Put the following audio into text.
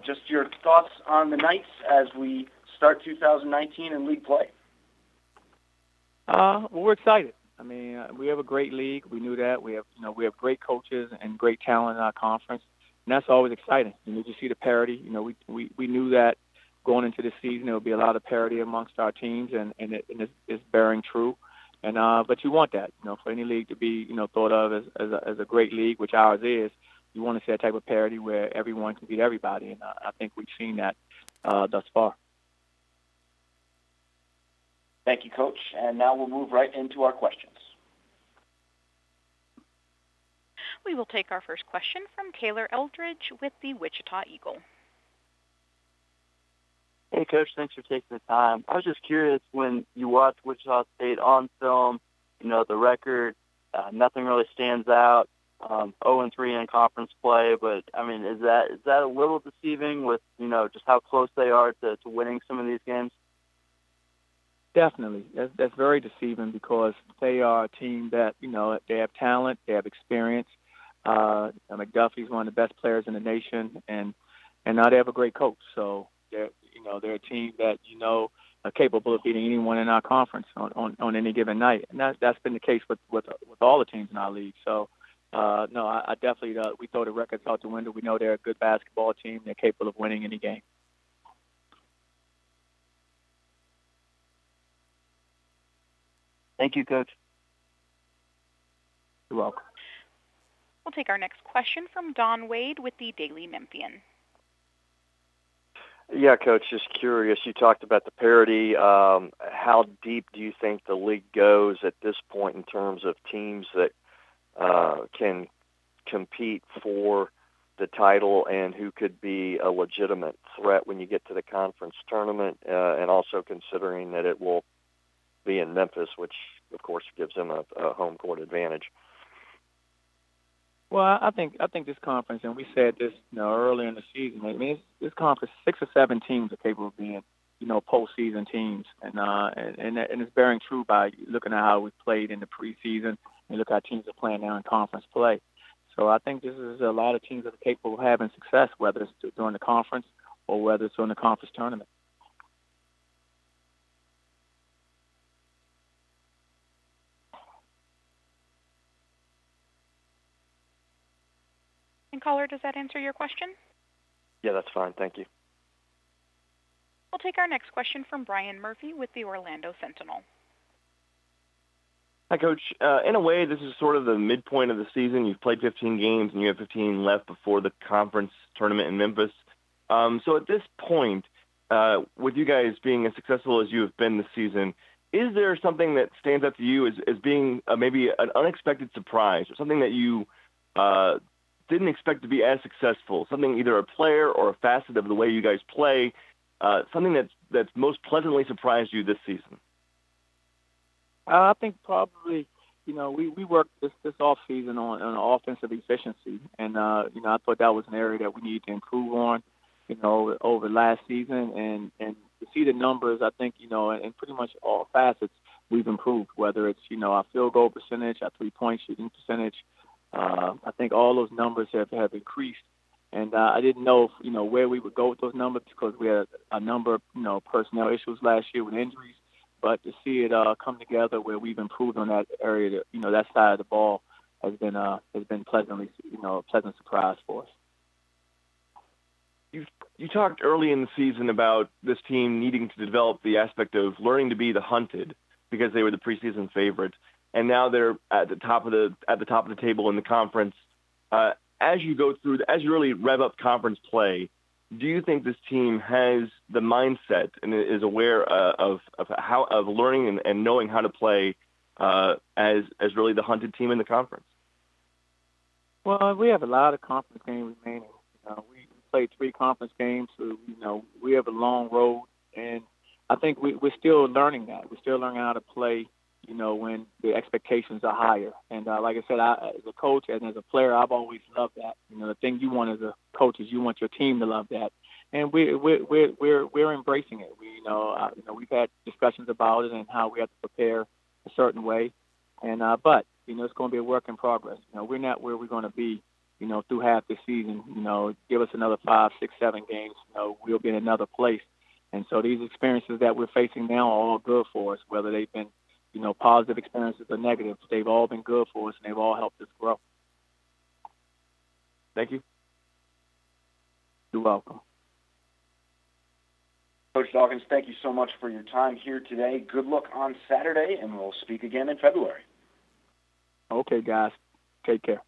Just your thoughts on the Knights as we start 2019 in league play. Well, we're excited. I mean, we have a great league. We knew that. We have great coaches and great talent in our conference, and that's always exciting. You see the parity. We knew that going into the season there would be a lot of parity amongst our teams, and it's bearing true. And but you want that, for any league to be, thought of as a great league, which ours is. You want to see that type of parity where everyone can beat everybody, and I think we've seen that thus far. Thank you, Coach. And now we'll move right into our questions. We will take our first question from Taylor Eldridge with the Wichita Eagle. Hey, Coach, thanks for taking the time. I was just curious, when you watch Wichita State on film, the record, nothing really stands out, 0-3 in conference play, but, I mean, is that a little deceiving with, just how close they are to winning some of these games? Definitely. That's very deceiving because they are a team that, they have talent, they have experience. McDuffie's one of the best players in the nation, and now they have a great coach. So they're a team that are capable of beating anyone in our conference on any given night, and that's been the case with all the teams in our league. So no, I definitely we throw the records out the window. We know they're a good basketball team. They're capable of winning any game. Thank you, Coach. You're welcome. We'll take our next question from Don Wade with the Daily Memphian. Yeah, Coach, just curious. You talked about the parity. How deep do you think the league goes at this point in terms of teams that can compete for the title and who could be a legitimate threat when you get to the conference tournament, and also considering that it will be in Memphis, which, of course, gives them a home court advantage? Well, I think this conference, and we said this earlier in the season. I mean, this conference, 6 or 7 teams are capable of being postseason teams, and it's bearing true by looking at how we played in the preseason and look how teams are playing now in conference play. So I think this is a lot of teams that are capable of having success, whether it's during the conference or whether it's during the conference tournament. And caller, does that answer your question? Yeah, that's fine. Thank you. We'll take our next question from Brian Murphy with the Orlando Sentinel. Hi, Coach. In a way, this is sort of the midpoint of the season. You've played 15 games, and you have 15 left before the conference tournament in Memphis. So at this point, with you guys being as successful as you have been this season, is there something that stands out to you as being maybe an unexpected surprise, or something that you didn't expect to be as successful, something either a player or a facet of the way you guys play, something that's most pleasantly surprised you this season? I think probably, we worked this off season on offensive efficiency, and I thought that was an area that we needed to improve on, over last season, and to see the numbers, I think, in pretty much all facets we've improved, whether it's our field goal percentage, our 3-point shooting percentage. I think all those numbers have increased, and I didn't know where we would go with those numbers because we had a number of personnel issues last year with injuries. But to see it come together where we've improved on that area, that side of the ball has been pleasantly, a pleasant surprise for us. You talked early in the season about this team needing to develop the aspect of learning to be the hunted because they were the preseason favorites, and now they're at the top of the table in the conference. As you go through, as you really rev up conference play, do you think this team has the mindset and is aware of learning and knowing how to play as really the hunted team in the conference? Well, we have a lot of conference games remaining. We played 3 conference games, so we have a long road, and I think we're still learning that. We're still learning how to play, when the expectations are higher. And like I said, as a coach and as a player, I've always loved that. The thing you want as a coach is you want your team to love that, and we're embracing it. We've had discussions about it and how we have to prepare a certain way, and but it's going to be a work in progress. We're not where we're going to be, through half the season. Give us another 5, 6, 7 games. We'll be in another place. And so these experiences that we're facing now are all good for us, whether they've been, positive experiences or negative. They've all been good for us, and they've all helped us grow. Thank you. You're welcome. Coach Dawkins, thank you so much for your time here today. Good luck on Saturday, and we'll speak again in February. Okay, guys. Take care.